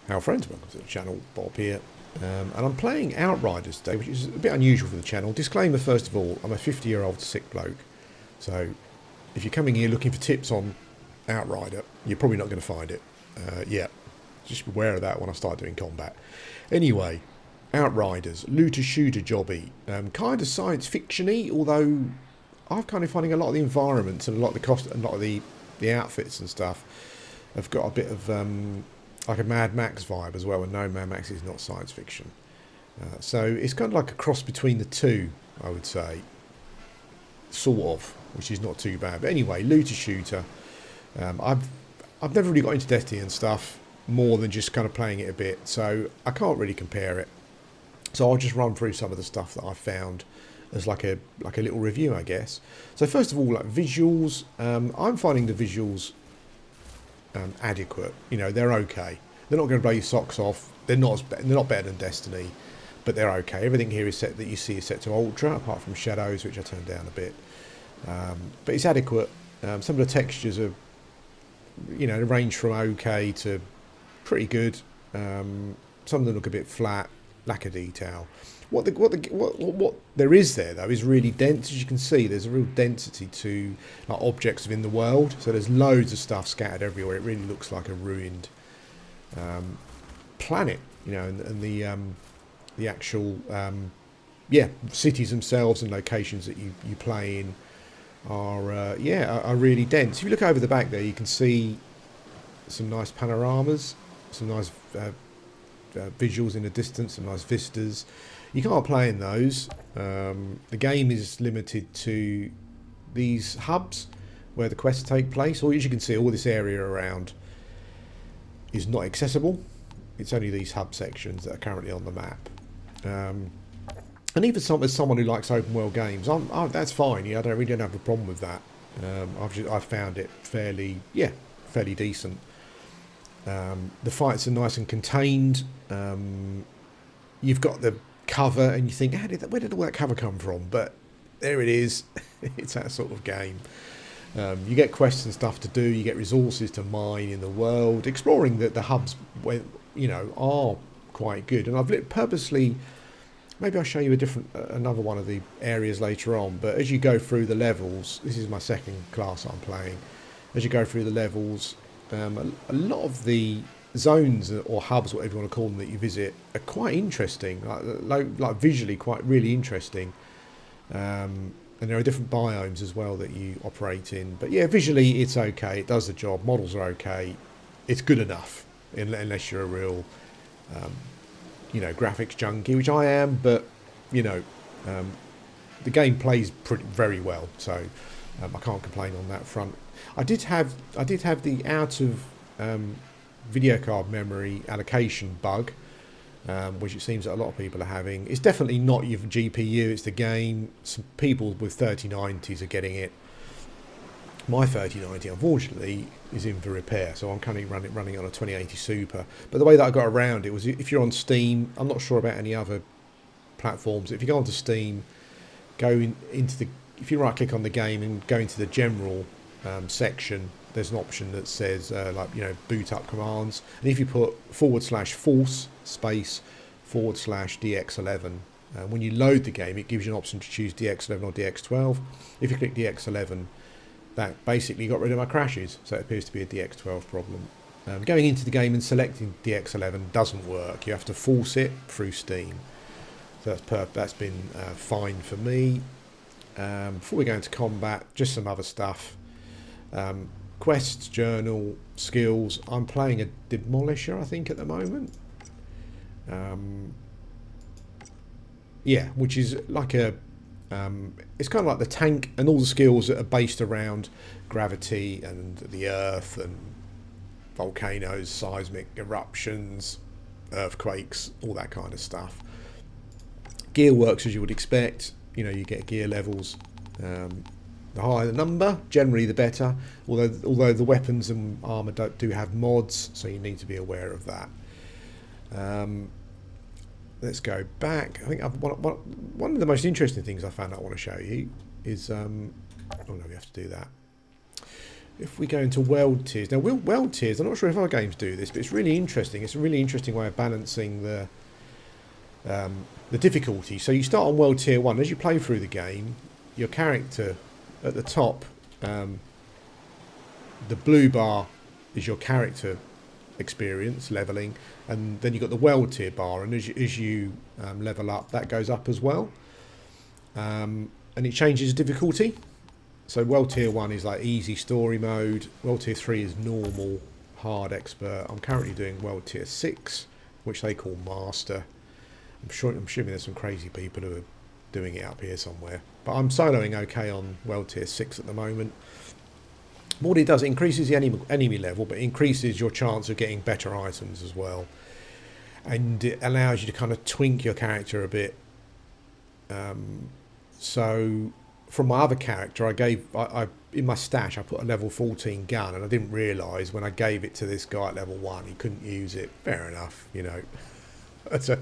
Our friends, welcome to the channel. Bob here, and I'm playing Outriders today, which is a bit unusual for the channel. Disclaimer first of all, I'm a 50-year-old sick bloke, so if you're coming here looking for tips on Outrider, you're probably not going to find it. Yeah, just be aware of that when I start doing combat. Anyway, Outriders, looter shooter jobby, kind of science fiction-y, although I'm kind of finding a lot of the environments and a lot of the cost and a lot of the outfits and stuff have got a bit of like a Mad Max vibe as well, and no, Mad Max is not science fiction. So it's kind of like a cross between the two, I would say, sort of, which is not too bad. But anyway, looter shooter. I've never really got into Destiny and stuff more than just kind of playing it a bit, so I can't really compare it. So I'll just run through some of the stuff that I've found as like a little review, I guess. So first of all, like visuals, I'm finding the visuals adequate. You know, they're okay. They're not going to blow your socks off. They're not better than Destiny, but they're okay. Everything here is set that you see is set to ultra, apart from shadows, which I turned down a bit. But it's adequate. Some of the textures are, you know, range from okay to pretty good. Some of them look a bit flat, lack of detail. What there is there though is really dense. As you can see, there's a real density to like objects within the world. So there's loads of stuff scattered everywhere. It really looks like a ruined planet, you know, and the actual cities themselves and locations that you play in are really dense. If you look over the back there, you can see some nice panoramas, some nice visuals in the distance, some nice vistas. You can't play in those. The game is limited to these hubs where the quests take place. Or as you can see, all this area around is not accessible. It's only these hub sections that are currently on the map. And even as someone who likes open world games, that's fine. Yeah, I don't really have a problem with that. I've found it fairly decent. The fights are nice and contained. You've got the cover and you think, where did all that cover come from? But there it is. It's that sort of game. You get quests and stuff to do, you get resources to mine in the world. Exploring the hubs, are quite good, and I've purposely, maybe I'll show you another one of the areas later on, but as you go through the levels, this is my second class I'm playing, as you go through the levels, a lot of the zones or hubs, whatever you want to call them, that you visit are quite interesting, like visually quite really interesting, and there are different biomes as well that you operate in. But yeah, visually it's okay, it does the job, models are okay, it's good enough, unless you're a real graphics junkie, which I am, but the game plays very well, so I can't complain on that front. I did have the out of video card memory allocation bug, which it seems that a lot of people are having. It's definitely not your GPU, it's the game. Some people with 3090s are getting it. My 3090, unfortunately, is in for repair, so I'm currently running on a 2080 Super. But the way that I got around it was, if you're on Steam, I'm not sure about any other platforms. If you go onto Steam, if you right click on the game and go into the general section, there's an option that says boot up commands, and if you put /force space /dx11, when you load the game, it gives you an option to choose dx11 or dx12. If you click dx11, that basically got rid of my crashes, so it appears to be a dx12 problem. Going into the game and selecting dx11 doesn't work. You have to force it through Steam, so that's been fine for me. Before we go into combat, just some other stuff. Quests, journal, skills. I'm playing a Demolisher, I think, at the moment. Which is like it's kind of like the tank, and all the skills that are based around gravity and the earth and volcanoes, seismic eruptions, earthquakes, all that kind of stuff. Gear works as you would expect. You get gear levels. The higher the number, generally the better. Although the weapons and armor do have mods, so you need to be aware of that. Let's go back. I think one of the most interesting things I found out I want to show you is. Oh no, we have to do that. if we go into world tiers, now world tiers, I'm not sure if other games do this, but it's really interesting. It's a really interesting way of balancing the difficulty. So you start on world tier 1. As you play through the game, your character at the top, the blue bar is your character experience leveling, and then you've got the world tier bar, and as you level up, that goes up as well, and it changes difficulty. So world tier 1 is like easy story mode, world tier 3 is normal, hard, expert. I'm currently doing world tier 6, which they call master. I'm assuming there's some crazy people who are doing it up here somewhere, but I'm soloing okay on world tier 6 at the moment. What it does, it increases the enemy level, but it increases your chance of getting better items as well, and it allows you to kind of twink your character a bit. So from my other character, I in my stash I put a level 14 gun, and I didn't realise when I gave it to this guy at level 1 he couldn't use it. Fair enough, you know. As an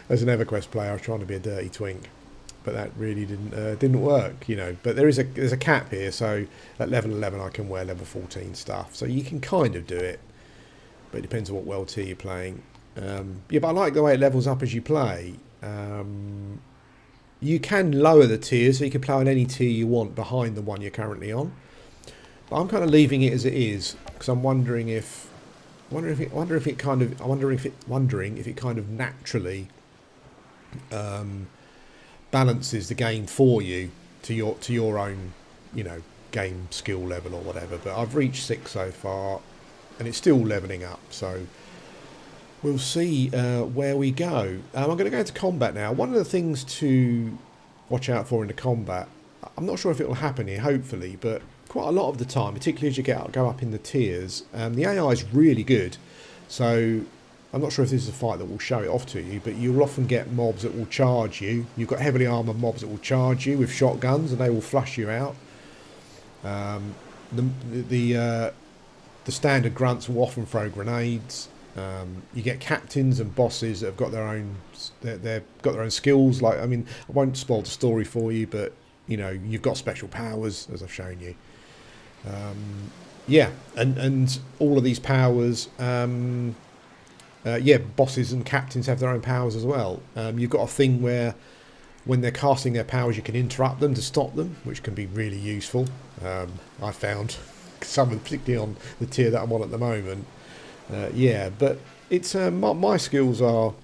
EverQuest player, I was trying to be a dirty twink, but that really didn't work, you know. But there's a cap here, so at level 11 I can wear level 14 stuff, so you can kind of do it, but it depends on what world tier you're playing. Yeah, but I like the way it levels up as you play. You can lower the tiers, so you can play on any tier you want behind the one you're currently on. But I'm kind of leaving it as it is, because I'm wondering if it kind of naturally balances the game for you to your own, you know, game skill level or whatever. But I've reached 6 so far, and it's still leveling up. So we'll see where we go. I'm going to go into combat now. One of the things to watch out for in the combat, I'm not sure if it will happen here, hopefully, but quite a lot of the time, particularly as you go up in the tiers, the AI is really good. So I'm not sure if this is a fight that will show it off to you, but you'll often get mobs that will charge you. You've got heavily armoured mobs that will charge you with shotguns, and they will flush you out. The standard grunts will often throw grenades. You get captains and bosses that have got their own they've got their own skills. Like, I mean, I won't spoil the story for you, but you know, you've got special powers, as I've shown you. Yeah, and all of these powers, yeah, bosses and captains have their own powers as well. You've got a thing where when they're casting their powers, you can interrupt them to stop them, which can be really useful. I found some, particularly on the tier that I'm on at the moment. Yeah, but it's my skills are.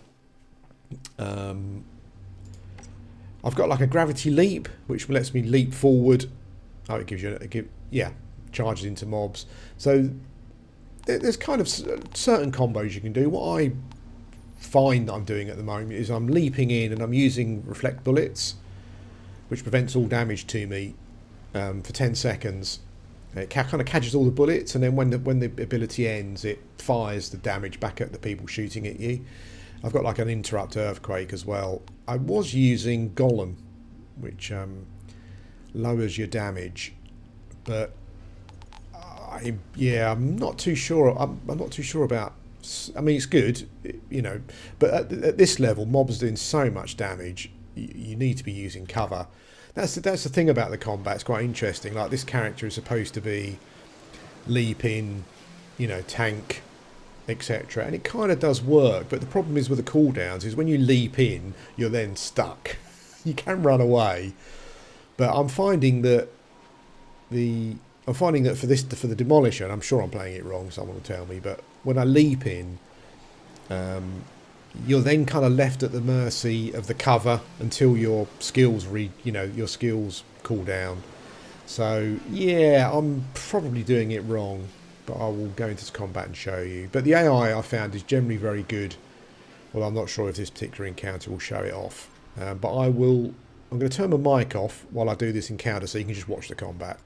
I've got like a gravity leap, which lets me leap forward. Oh, it gives you charges into mobs. So there's kind of certain combos you can do. What I find that I'm doing at the moment is I'm leaping in and I'm using reflect bullets, which prevents all damage to me for 10 seconds. It kind of catches all the bullets, and then when the ability ends, it fires the damage back at the people shooting at you. I've got like an interrupt earthquake as well. I was using Golem, which lowers your damage, but I'm not too sure. I'm not too sure about. I mean, it's good, you know, but at this level, mobs doing so much damage, you need to be using cover. That's the thing about the combat. It's quite interesting. Like, this character is supposed to be leaping, you know, tank, etc., and it kind of does work. But the problem is with the cooldowns is when you leap in, you're then stuck. You can run away, but I'm finding that for the Demolisher, and I'm sure I'm playing it wrong, someone will tell me, but when I leap in, you're then kind of left at the mercy of the cover until your skills your skills cool down. So yeah, I'm probably doing it wrong, but I will go into combat and show you. But the AI I found is generally very good. Well, I'm not sure if this particular encounter will show it off, but I'm going to turn my mic off while I do this encounter so you can just watch the combat.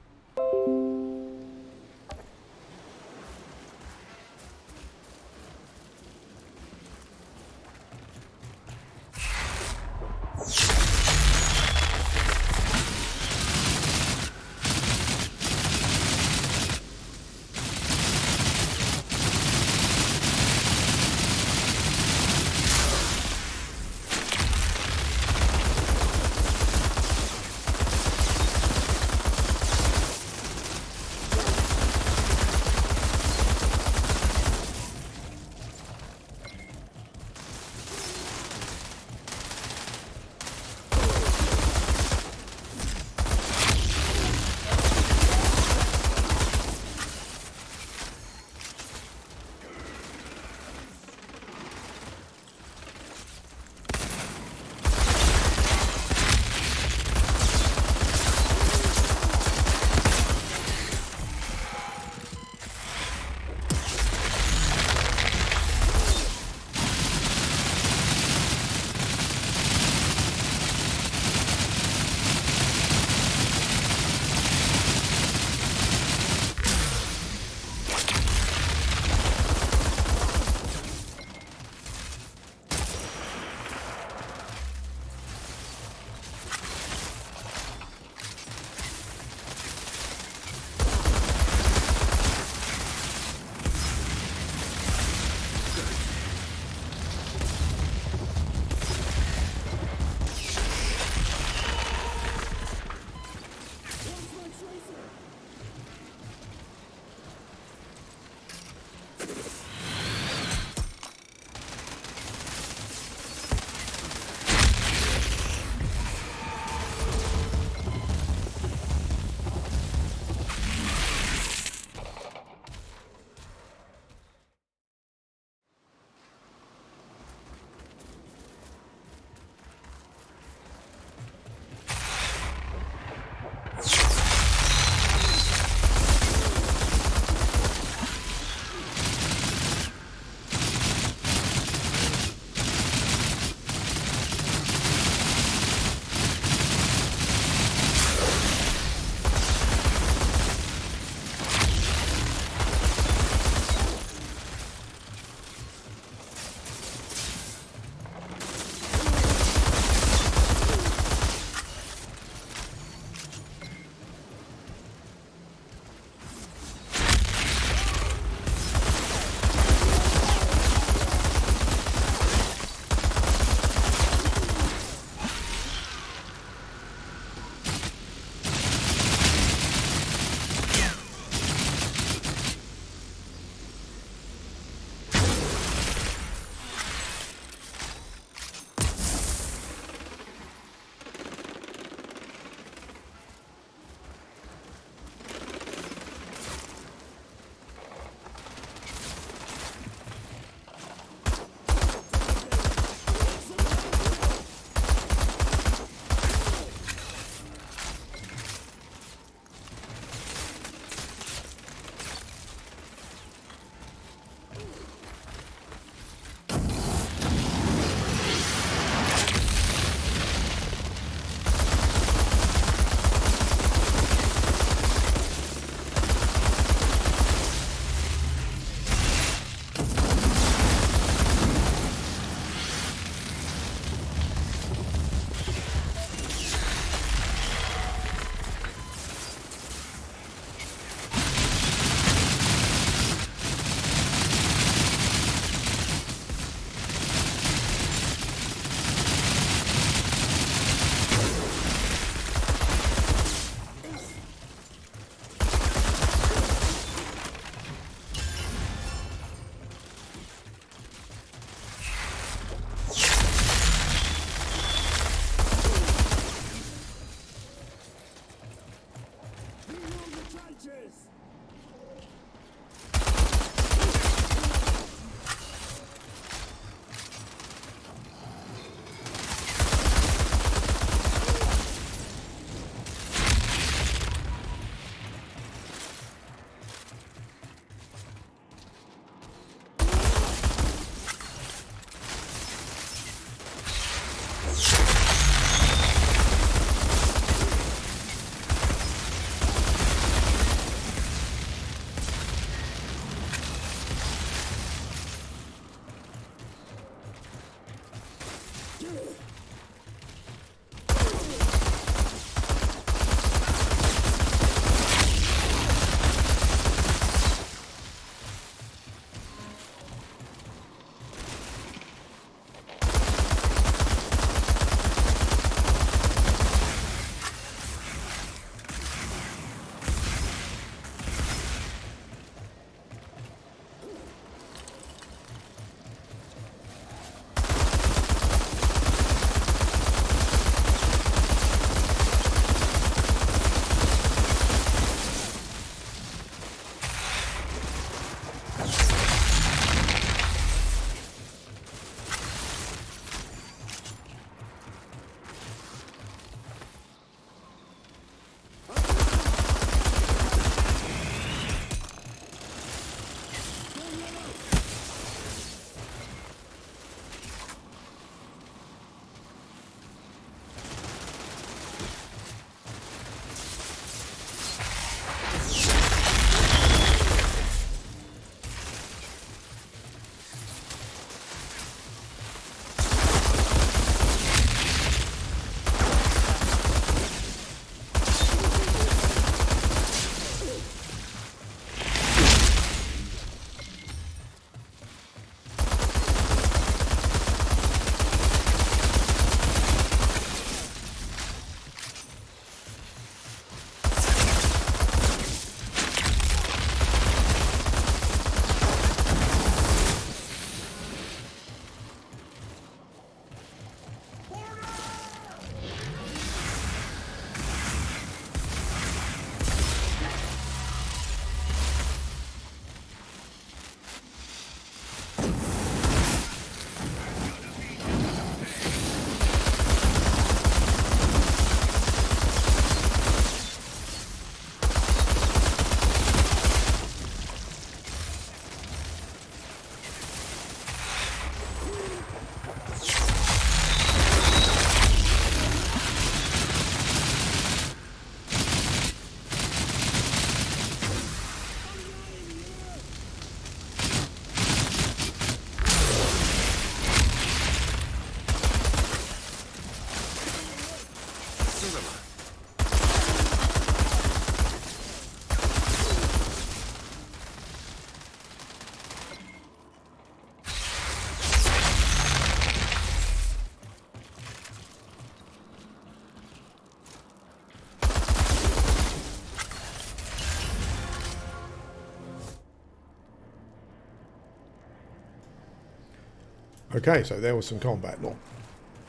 Okay, so there was some combat.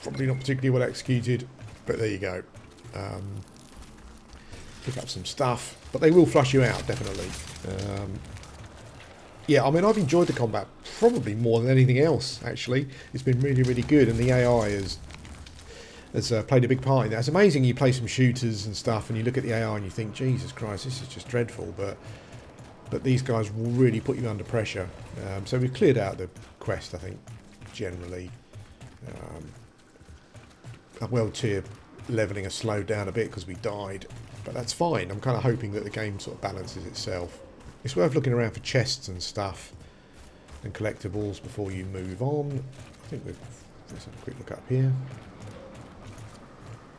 Probably not particularly well executed, but there you go. Pick up some stuff, but they will flush you out, definitely. Yeah, I mean, I've enjoyed the combat probably more than anything else, actually. It's been really, really good, and the AI has played a big part in that. It's amazing you play some shooters and stuff, and you look at the AI and you think, Jesus Christ, this is just dreadful, but these guys will really put you under pressure. So we've cleared out the quest, I think, generally. World tier levelling has slowed down a bit because we died, but that's fine. I'm kind of hoping that the game sort of balances itself. It's worth looking around for chests and stuff and collectibles before you move on. I think let's have a quick look up here.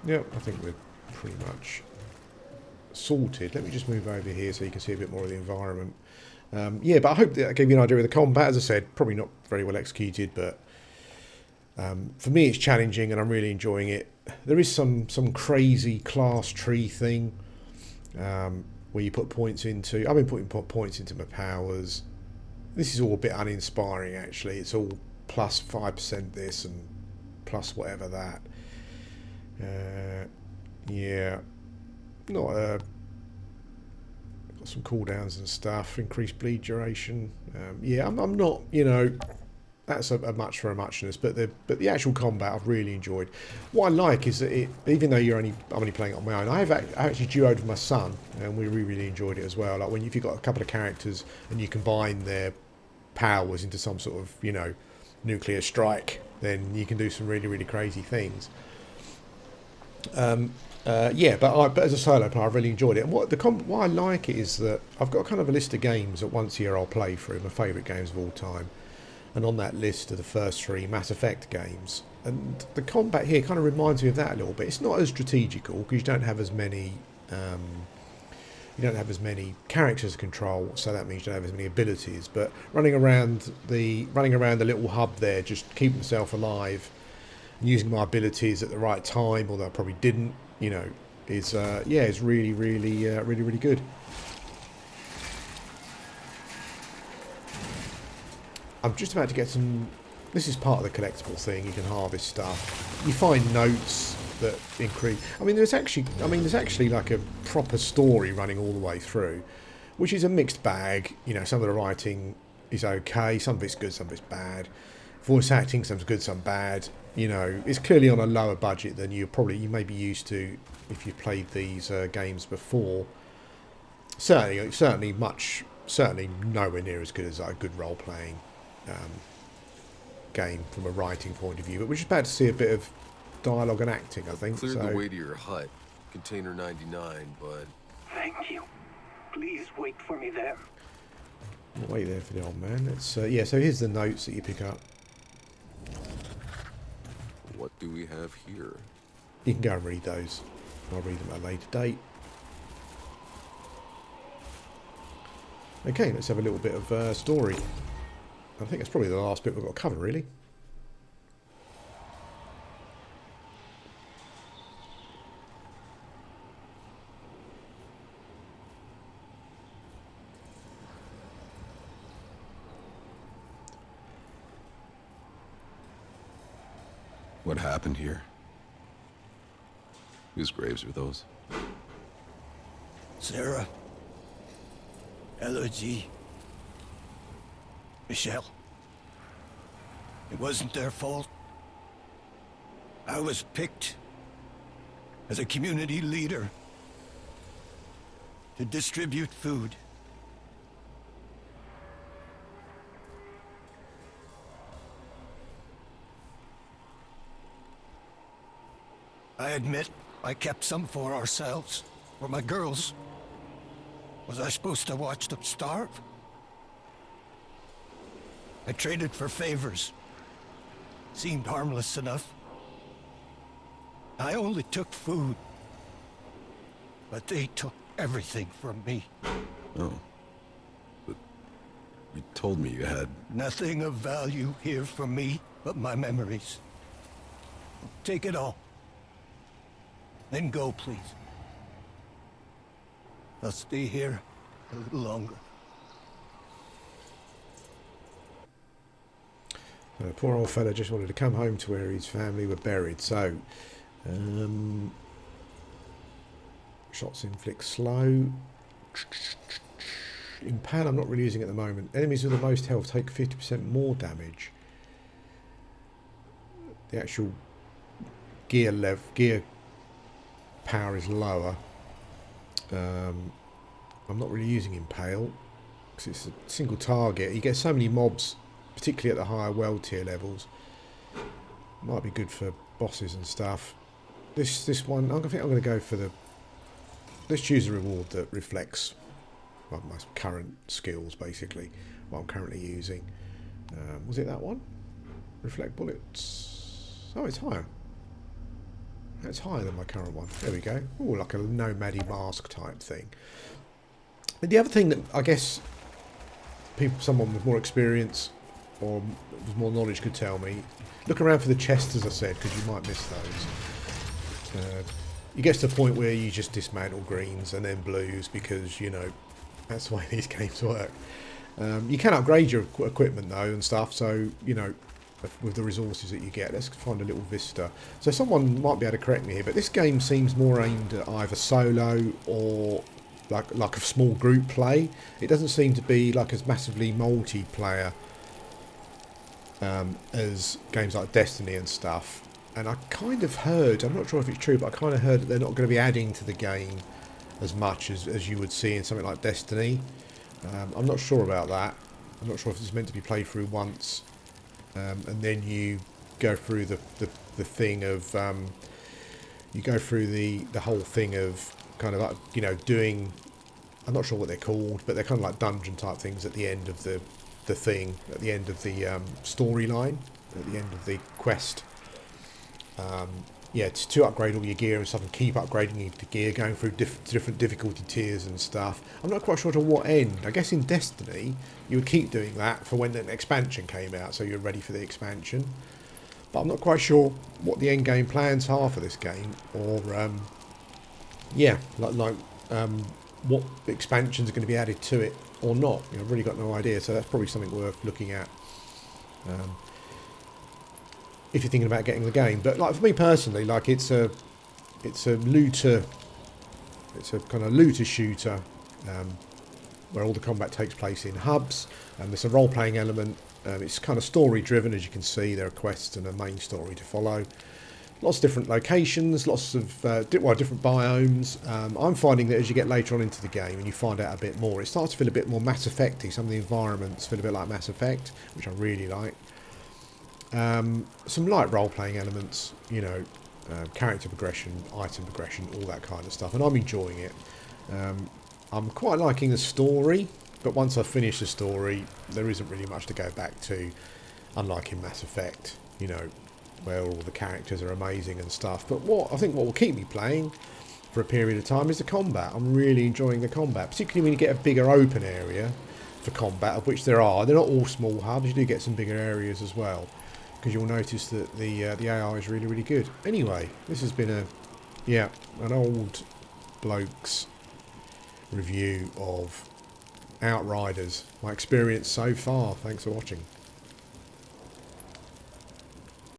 Yep, I think we're pretty much sorted. Let me just move over here so you can see a bit more of the environment. Yeah, but I hope that gave you an idea of the combat. As I said, probably not very well executed, but for me it's challenging and I'm really enjoying it. There is some crazy class tree thing where you put points into. I've been putting points into my powers. This is all a bit uninspiring, actually. It's all plus 5% this and plus whatever that. Yeah, not got some cooldowns and stuff. Increased bleed duration. Yeah, I'm not, you know, that's a much for a muchness, but the actual combat I've really enjoyed. What I like is that even though I'm only playing it on my own, I actually duoed with my son, and we really enjoyed it as well. Like if you've got a couple of characters and you combine their powers into some sort of, you know, nuclear strike, then you can do some really, really crazy things. Yeah, but as a solo player, I've really enjoyed it. And why I like it is that I've got kind of a list of games that once a year I'll play through, my favourite games of all time. And on that list are the first 3 Mass Effect games. And the combat here kind of reminds me of that a little bit. It's not as strategical because you don't have as many characters to control, so that means you don't have as many abilities. But running around the little hub there, just keeping myself alive, and using my abilities at the right time, although I probably didn't, you know, is really, really good. I'm just about to get some. This is part of the collectible thing. You can harvest stuff. You find notes that increase. There's actually like a proper story running all the way through, which is a mixed bag. You know, some of the writing is okay, some of it's good, some of it's bad. Voice acting, some's good, some bad. You know, it's clearly on a lower budget than you may be used to if you've played these games before. Certainly nowhere near as good as a good role-playing game from a writing point of view. But we're just about to see a bit of dialogue and acting, I think. Cleared the way to your hut, container 99, but... Thank you. Please wait for me there. I'll wait there for the old man. So here's the notes that you pick up. What do we have here? You can go and read those. I'll read them at a later date. Okay, let's have a little bit of story. I think that's probably the last bit we've got to cover, really. What happened here? Whose graves are those? Sarah. Elodie. Michelle. It wasn't their fault. I was picked as a community leader to distribute food. I admit I kept some for ourselves, for my girls. Was I supposed to watch them starve? I traded for favors. Seemed harmless enough. I only took food. But they took everything from me. Oh. But you told me you had... Nothing of value here for me but my memories. Take it all. Then go, please. I'll stay here a little longer. Poor old fella just wanted to come home to where his family were buried. So, shots inflict slow. Impale I'm not really using at the moment. Enemies with the most health take 50% more damage. The actual gear power is lower. I'm not really using Impale because it's a single target. You get so many mobs, particularly at the higher world tier levels. Might be good for bosses and stuff. This one, I think I'm going to go for the... Let's choose a reward that reflects my current skills, basically, what I'm currently using. Was it that one? Reflect bullets. Oh, it's higher. That's higher than my current one. There we go. Oh, like a nomady mask type thing. And the other thing that I guess someone with more experience or with more knowledge could tell me, look around for the chests, as I said, because you might miss those. You get to the point where you just dismantle greens and then blues because, you know, that's the way these games work. You can upgrade your equipment though and stuff, so, you know, with the resources that you get. Let's find a little vista. So someone might be able to correct me here, but this game seems more aimed at either solo or like a small group play. It doesn't seem to be like as massively multiplayer as games like Destiny and stuff. And I kind of heard, I'm not sure if it's true, but I kind of heard that they're not going to be adding to the game as much as you would see in something like Destiny. I'm not sure about that. I'm not sure if it's meant to be played through once and then you go through the thing of you go through the whole thing of kind of like, you know, doing, I'm not sure what they're called, but they're kind of like dungeon type things at the end of the thing, at the end of the storyline, at the end of the quest. Yeah, to upgrade all your gear and stuff and keep upgrading your gear, going through different difficulty tiers and stuff. I'm not quite sure to what end. I guess in Destiny you would keep doing that for when an expansion came out, so you're ready for the expansion. But I'm not quite sure what the end game plans are for this game, or yeah, what expansions are going to be added to it or not. You know, I've really got no idea. So that's probably something worth looking at. If you're thinking about getting the game. But like for me personally, like it's a looter, it's a kind of looter shooter where all the combat takes place in hubs, and there's a role-playing element. It's kind of story driven, as you can see. There are quests and a main story to follow. Lots of different locations, lots of different biomes. I'm finding that as you get later on into the game and you find out a bit more, it starts to feel a bit more Mass Effect-y. Some of the environments feel a bit like Mass Effect, which I really like. Some light role-playing elements, you know, character progression, item progression, all that kind of stuff, and I'm enjoying it. I'm quite liking the story, but once I finish the story, there isn't really much to go back to, unlike in Mass Effect, you know, where all the characters are amazing and stuff. But what will keep me playing for a period of time is the combat. I'm really enjoying the combat, particularly when you get a bigger open area for combat, of which there are. They're not all small hubs, you do get some bigger areas as well, because you'll notice that the AI is really, really good. Anyway, this has been an old bloke's review of Outriders. My experience so far. Thanks for watching.